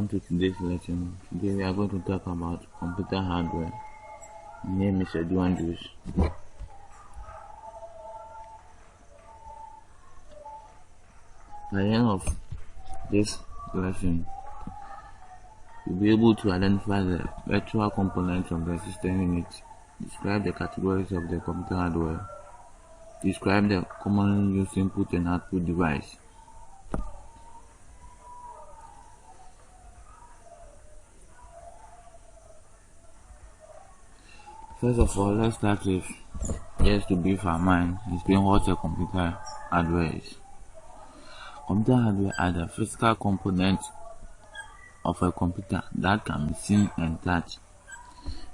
Welcome to today's lesson. Today we are going to talk about computer hardware. My name is Edwin Juice. By the end of this lesson, you'll be able to identify the virtual components of the system unit, describe the categories of the computer hardware, describe the commonly used input and output device. First of all, let's start with just to brief our mind, explain what a computer hardware is. Computer hardware are the physical components of a computer that can be seen and touched.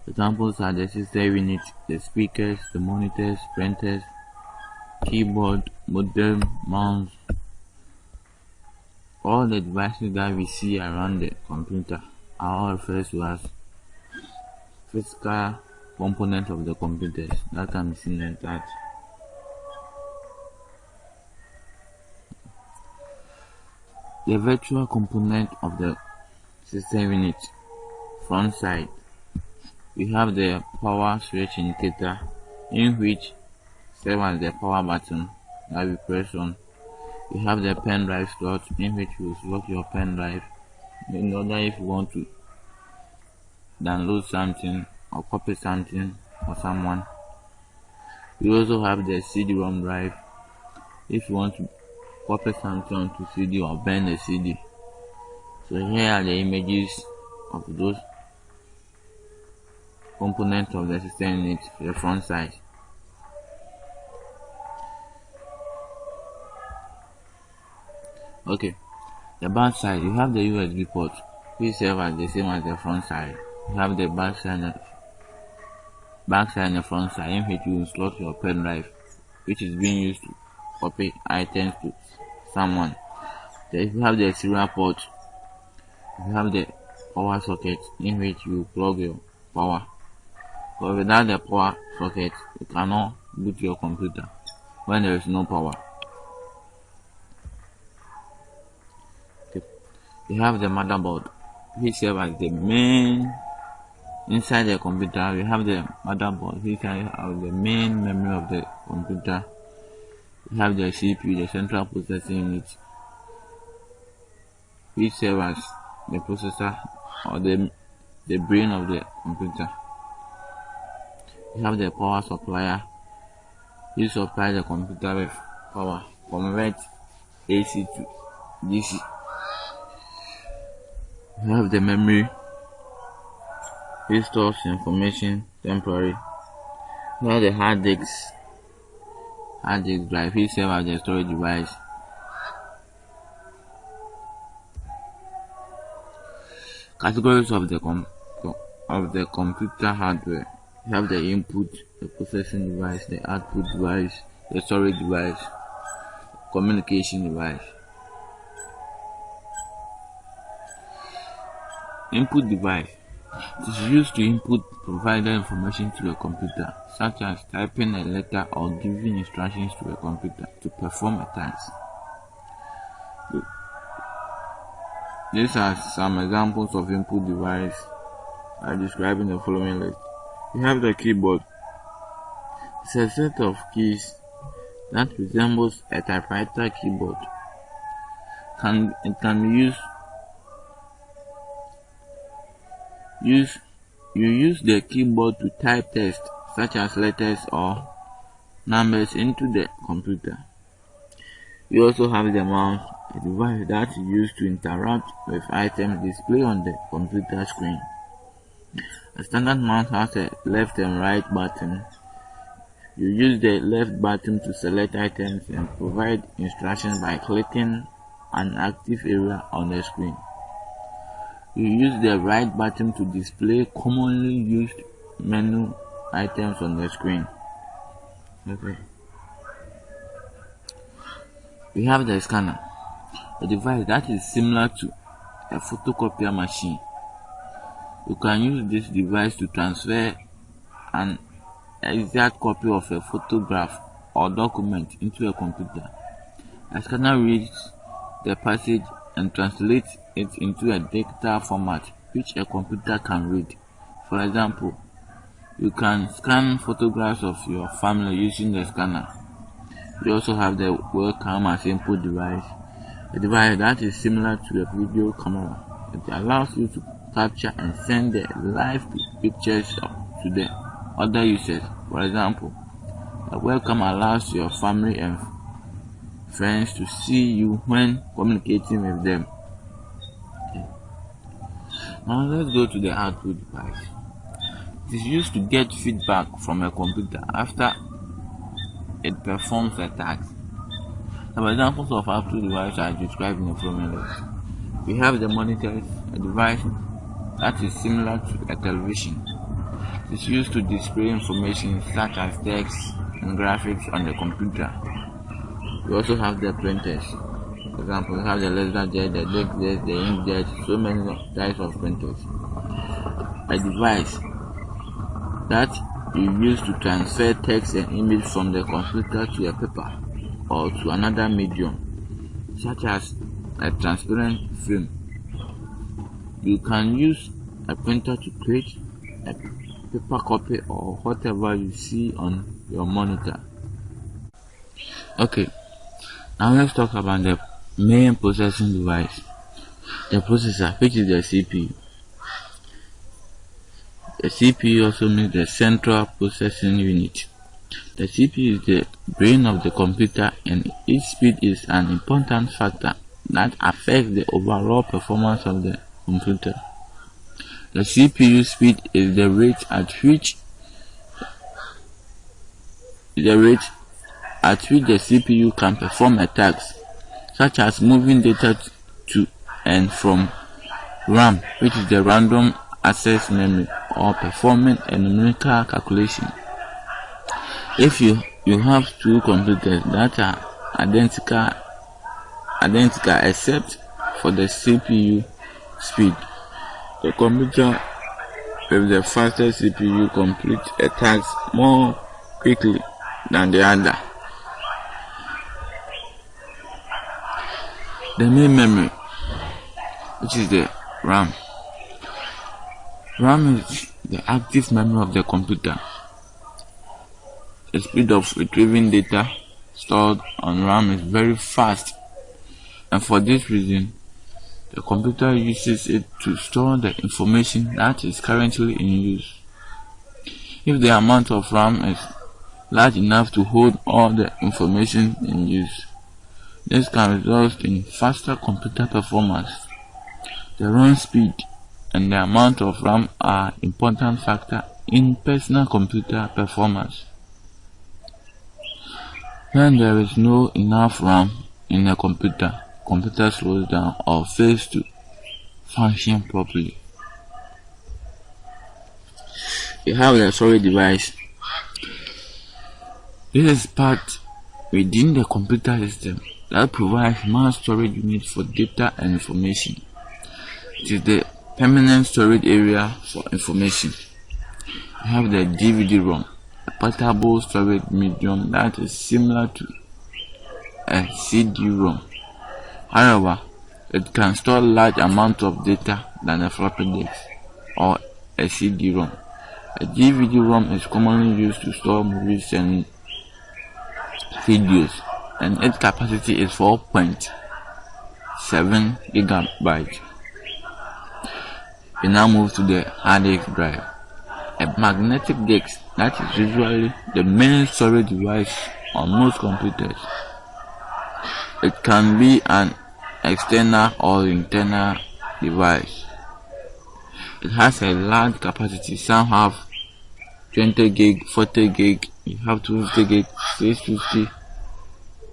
Examples are the system unit, the speakers, the monitors, printers, keyboard, modem, mouse, all the devices that we see around the computer are all referred to as physical components of the computers that can be seen and touched. The virtual component of the system unit. Front side, we have the power switch indicator, in which serves as the power button that we press on. We have the pen drive slot, in which you slot your pen drive in order if you want to download something or copy something for someone. We also have the CD-ROM drive if you want to copy something onto CD or burn the CD. So here are the images of those components of the system unit for the front side. Okay, the back side, you have the USB port, which serves as the same as the front side. You have the back side and the front side, in which you slot your pen drive, which is being used to copy items to someone. Then you have the serial port. You have the power socket, in which you plug your power. But without the power socket, you cannot boot your computer when there is no power. Okay. You have the motherboard, which serves as the main. Inside the computer, we have the motherboard, which can have the main memory of the computer. We have the CPU, the central processing unit, which serves as the processor or the brain of the computer. We have the power supplier, which supplies the computer with power, convert AC to DC. We have the memory, which stores information temporarily. We have the hard disk drive, which serves as the storage device. Categories of the computer hardware. You have the input, the processing device, the output device, the storage device, communication device. Input device. It is used to input provided information to a computer, such as typing a letter or giving instructions to a computer to perform a task. These are some examples of input device I describe in the following list. We have the keyboard. It's a set of keys that resembles a typewriter keyboard. It can be you use the keyboard to type text such as letters or numbers into the computer. We also have the mouse, a device that is used to interact with items displayed on the computer screen. A standard mouse has a left and right button. You use the left button to select items and provide instructions by clicking an active area on the screen. You use the right button to display commonly used menu items on the screen. Okay. We have the scanner, a device that is similar to a photocopier machine. You can use this device to transfer an exact copy of a photograph or document into a computer. A scanner reads the passage and translate it into a digital format which a computer can read. For example, you can scan photographs of your family using the scanner. You also have the webcam as input device, a device that is similar to a video camera. It allows you to capture and send the live pictures to the other users. For example, a webcam allows your family and friends to see you when communicating with them. Now let's go to the output device. It is used to get feedback from a computer after it performs a task. Some examples of output devices are described in the following list. We have the monitor, a device that is similar to a television. It is used to display information such as text and graphics on the computer. We also have the printers. For example, we have the LaserJet, the DiskJet, the inkjet, so many types of printers. A device that you use to transfer text and image from the computer to a paper or to another medium, such as a transparent film. You can use a printer to create a paper copy or whatever you see on your monitor. Okay, now let's talk about the main processing device, the processor, which is the CPU. The CPU also means the central processing unit. The CPU is the brain of the computer, and its speed is an important factor that affects the overall performance of the computer. The CPU speed is the rate at which the CPU can perform a task, such as moving data to and from RAM, which is the random access memory, or performing a numerical calculation. If you have two computers that are identical except for the CPU speed, the computer with the faster CPU completes a task more quickly than the other. The main memory, which is the RAM. RAM is the active memory of the computer. The speed of retrieving data stored on RAM is very fast, and for this reason, the computer uses it to store the information that is currently in use. If the amount of RAM is large enough to hold all the information in use, this can result in faster computer performance. The RAM speed and the amount of RAM are important factors in personal computer performance. When there is no enough RAM in a computer slows down or fails to function properly. You have the storage device. This is part within the computer system that provides mass storage units for data and information. It is the permanent storage area for information. You have the DVD-ROM, a portable storage medium that is similar to a CD-ROM. However, it can store large amounts of data than a floppy disk or a CD-ROM. A DVD-ROM is commonly used to store movies and videos, and its capacity is 4.7 gigabytes. We now move to the hard disk drive, a magnetic disk that is usually the main storage device on most computers. It can be an external or internal device. It has a large capacity. Some have 20 gig, 40 gig, you have 250 gig, 650,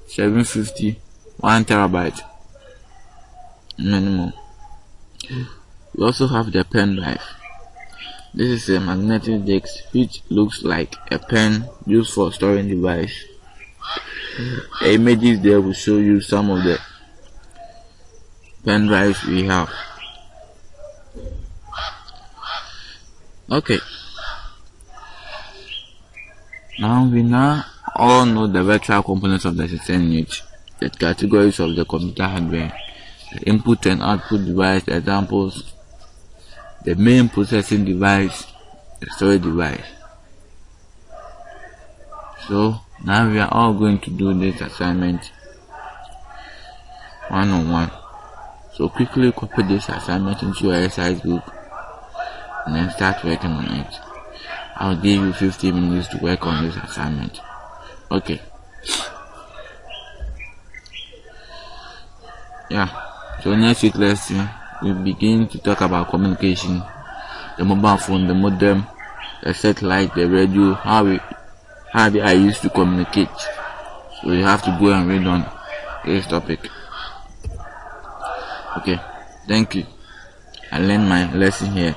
750, 1 terabyte, minimum. We also have the pen drive. This is a magnetic disk which looks like a pen used for storing device. The images there will show you some of the pen drives we have. Okay. Now we all know the virtual components of the system unit, the categories of the computer hardware. the input and output device examples, the main processing device, the storage device. So now we are all going to do this assignment one on one. So quickly copy this assignment into your exercise book and then start working on it. I'll give you 15 minutes to work on this assignment. Okay. Yeah. So next week lesson we begin to talk about communication, the mobile phone, the modem, the satellite, the radio, how they are used to communicate. So you have to go and read on this topic. Okay, thank you. I learned my lesson here.